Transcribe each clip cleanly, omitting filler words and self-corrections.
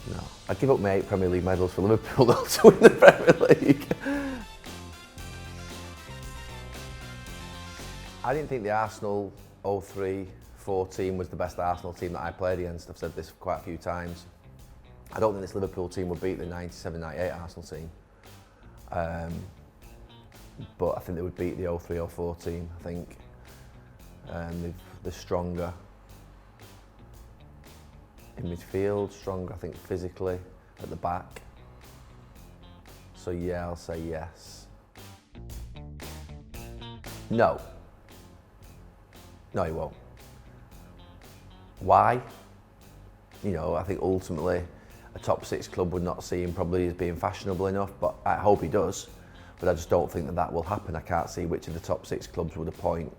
No. I'd give up my 8 Premier League medals for Liverpool though, to win the Premier League. I didn't think the Arsenal 03-04 team was the best Arsenal team that I played against. I've said this quite a few times. I don't think this Liverpool team would beat the 97-98 Arsenal team. But I think they would beat the 03-04 team. I think they're stronger in midfield, stronger I think physically at the back. So yeah, I'll say yes. No. No, he won't. Why? You know, I think ultimately a top 6 club would not see him probably as being fashionable enough, but I hope he does. But I just don't think that that will happen. I can't see which of the top 6 clubs would appoint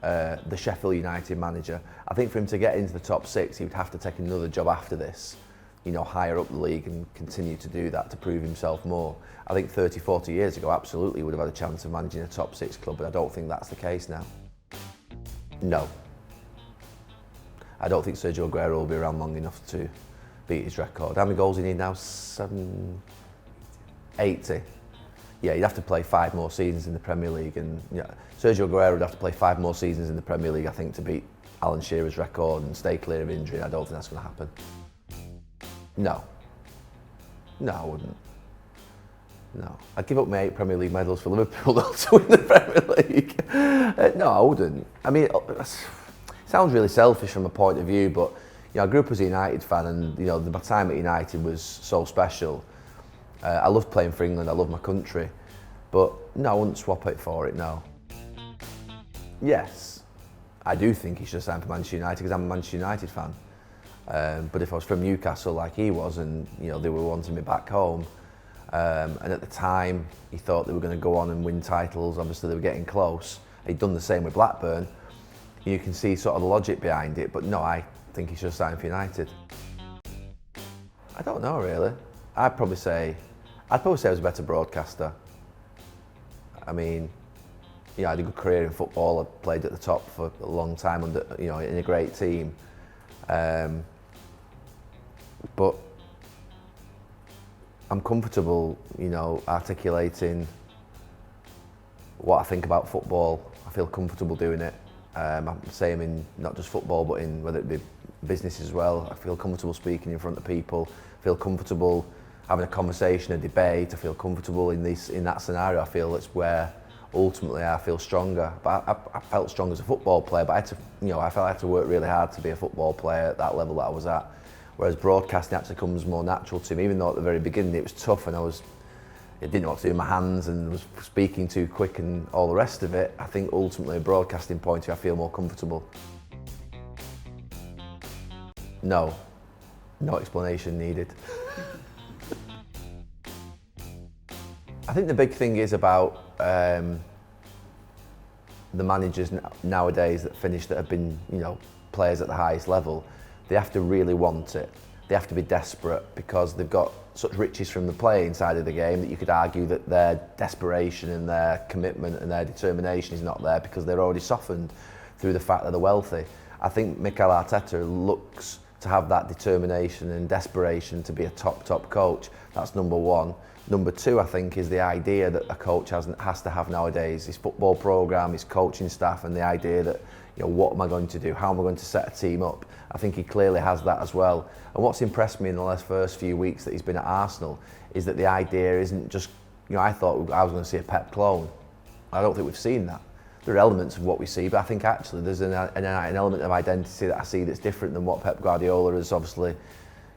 the Sheffield United manager. I think for him to get into the top 6, he would have to take another job after this, you know, higher up the league and continue to do that to prove himself more. I think 30, 40 years ago, absolutely he would have had a chance of managing a top 6 club, but I don't think that's the case now. No. I don't think Sergio Aguero will be around long enough to beat his record. How many goals do you need now? 80. Yeah, he'd have to play 5 more seasons in the Premier League, and yeah, Sergio Aguero would have to play 5 more seasons in the Premier League, I think, to beat Alan Shearer's record and stay clear of injury. I don't think that's going to happen. No. No, I wouldn't. No. I'd give up my 8 Premier League medals for Liverpool though, to win the Premier League. No, I wouldn't. I mean, it sounds really selfish from a point of view, but you know, I grew up as a United fan, and you know, my time at United was so special. I loved playing for England, I love my country, but no, I wouldn't swap it for it, no. Yes, I do think he should have signed for Manchester United because I'm a Manchester United fan. But if I was from Newcastle like he was, and you know, they were wanting me back home, and at the time he thought they were going to go on and win titles, obviously they were getting close. He'd done the same with Blackburn. You can see sort of the logic behind it, but no, I think he should have signed for United. I don't know really. I'd probably say I was a better broadcaster. I mean, you know, I had a good career in football. I played at the top for a long time under, you know, in a great team. But I'm comfortable, you know, articulating what I think about football. I feel comfortable doing it. I'm the same in not just football, but in whether it be business as well. I feel comfortable speaking in front of people. I feel comfortable having a conversation, a debate. I feel comfortable in that scenario. I feel that's where ultimately I feel stronger. But I felt strong as a football player, but I had to, you know, I felt I had to work really hard to be a football player at that level that I was at. Whereas broadcasting actually comes more natural to me, even though at the very beginning it was tough and I didn't know what to do with my hands and was speaking too quick and all the rest of it. I think ultimately, broadcasting point of view, I feel more comfortable. No, no explanation needed. I think the big thing is about the managers nowadays that have been, you know, players at the highest level. They have to really want it. They have to be desperate because they've got such riches from the playing side of the game that you could argue that their desperation and their commitment and their determination is not there because they're already softened through the fact that they're wealthy. I think MIKEL ARTETA looks to have that determination and desperation to be a top coach. That's number one. Number two, I think, is the idea that a coach has to have nowadays, his football programme, his coaching staff, and the idea that, you know, what am I going to do? How am I going to set a team up? I think he clearly has that as well. And what's impressed me in the first few weeks that he's been at Arsenal is that the idea isn't just, you know, I thought I was going to see a Pep clone. I don't think we've seen that. There are elements of what we see, but I think actually there's an element of identity that I see that's different than what Pep Guardiola has obviously,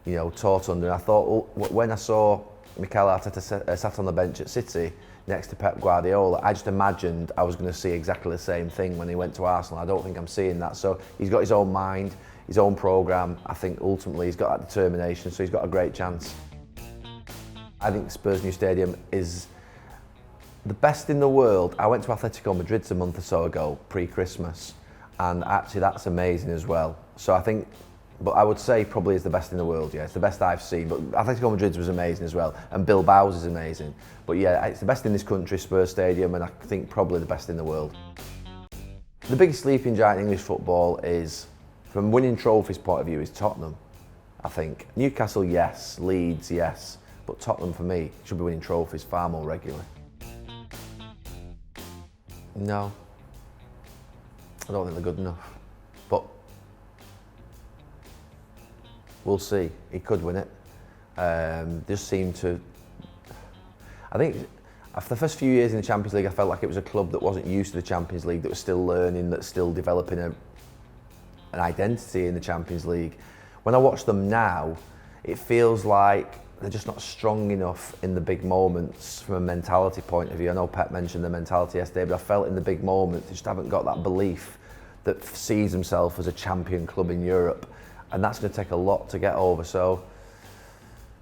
you know, taught under. And I thought when I saw MIKEL ARTETA sat on the bench at City next to Pep Guardiola, I just imagined I was going to see exactly the same thing when he went to Arsenal. I don't think I'm seeing that. So he's got his own mind, his own programme. I think ultimately he's got that determination, so he's got a great chance. I think Spurs' new stadium is the best in the world. I went to Atletico Madrid a month or so ago, pre-Christmas, and actually that's amazing as well. So I think, but I would say probably is the best in the world, yeah. It's the best I've seen, but Atletico Madrid's was amazing as well, and Bilbao's is amazing. But yeah, it's the best in this country, Spurs Stadium, and I think probably the best in the world. The biggest sleeping giant in English football is, from winning trophies point of view, is Tottenham. I think. Newcastle, yes. Leeds, yes. But Tottenham, for me, should be winning trophies far more regularly. No. I don't think they're good enough. But we'll see. He could win it. Just seem to... I think after the first few years in the Champions League, I felt like it was a club that wasn't used to the Champions League, that was still learning, that's still developing an identity in the Champions League. When I watch them now, it feels like they're just not strong enough in the big moments from a mentality point of view. I know Pep mentioned the mentality yesterday, but I felt in the big moments they just haven't got that belief that sees themselves as a champion club in Europe, and that's going to take a lot to get over. So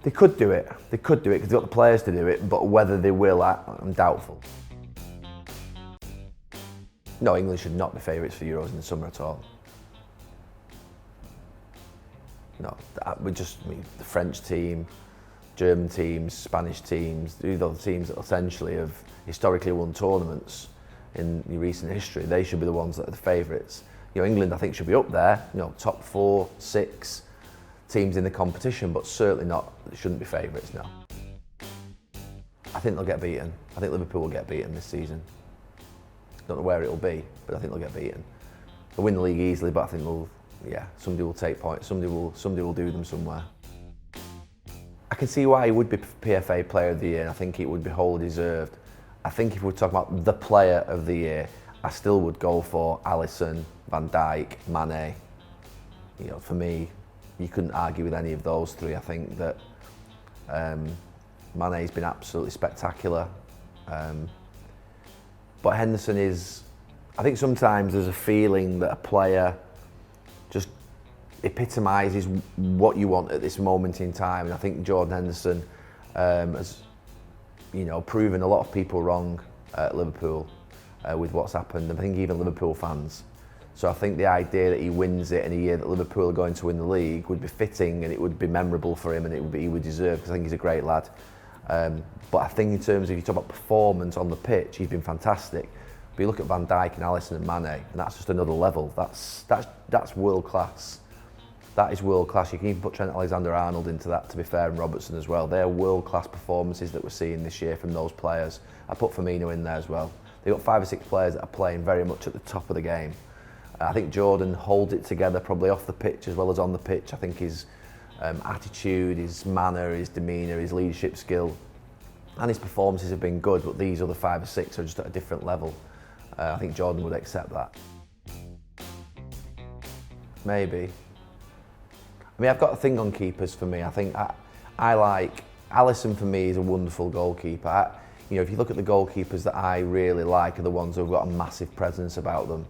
they could do it. They could do it because they've got the players to do it, but whether they will, I'm doubtful. No, England should not be favourites for Euros in the summer at all. No, the French team, German teams, Spanish teams, these are the teams that essentially have historically won tournaments in recent history. They should be the ones that are the favourites. England, I think, should be up there, top 4, 6 teams in the competition, but certainly not, they shouldn't be favourites, no. I think they'll get beaten. I think Liverpool will get beaten this season. Don't know where it'll be, but I think they'll get beaten. They'll win the league easily, but I think somebody will take points, somebody will do them somewhere. I can see why he would be PFA Player of the Year, and I think it would be wholly deserved. I think if we were talking about the Player of the Year, I still would go for Alisson, Van Dijk, Mane. For me, you couldn't argue with any of those three. I think that Mane's been absolutely spectacular. But Henderson is, I think sometimes there's a feeling that a player just epitomises what you want at this moment in time, and I think Jordan Henderson has, proven a lot of people wrong at Liverpool with what's happened. I think even Liverpool fans. So I think the idea that he wins it in a year that Liverpool are going to win the league would be fitting, and it would be memorable for him, and he would deserve, because I think he's a great lad. But I think in terms of, you talk about performance on the pitch, he's been fantastic. But you look at Van Dijk and Alisson and Mane, and that's just another level. That's world class. That is world class. You can even put Trent Alexander-Arnold into that, to be fair, and Robertson as well. They're world class performances that we're seeing this year from those players. I put Firmino in there as well. They've got 5 or 6 players that are playing very much at the top of the game. I think Jordan holds it together probably off the pitch as well as on the pitch. I think his attitude, his manner, his demeanour, his leadership skill and his performances have been good, but these other 5 or 6 are just at a different level. I think Jordan would accept that. Maybe. I mean, I've got a thing on keepers for me. I think I like, Alisson for me is a wonderful goalkeeper. If you look at the goalkeepers that I really like, are the ones who've got a massive presence about them.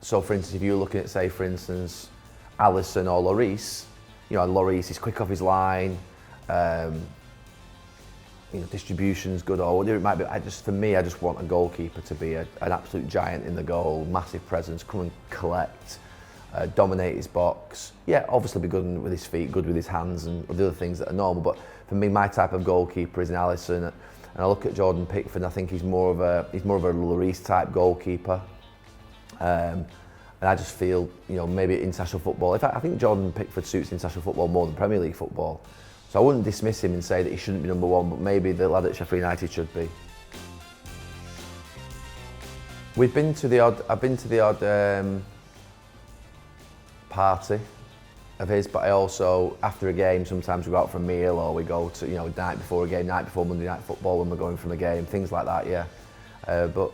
So for instance, if you're looking at, say, for instance, Alisson or Lloris, Lloris is quick off his line, distribution's good, or whatever it might be. For me, I just want a goalkeeper to be an absolute giant in the goal, massive presence, come and collect, dominate his box. Yeah, obviously be good with his feet, good with his hands, and the other things that are normal. But for me, my type of goalkeeper is an Alisson, and I look at Jordan Pickford, and I think he's more of a Lloris type goalkeeper. And I just feel, maybe international football. In fact, I think Jordan Pickford suits international football more than Premier League football. So I wouldn't dismiss him and say that he shouldn't be number 1, but maybe the lad at Sheffield United should be. I've been to the odd party of his, but I also, after a game, sometimes we go out for a meal, or we go to, night before a game, night before Monday Night Football when we're going from a game, things like that, yeah. But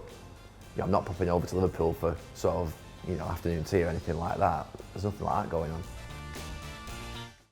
I'm not popping over to Liverpool for sort of, afternoon tea or anything like that. There's nothing like that going on.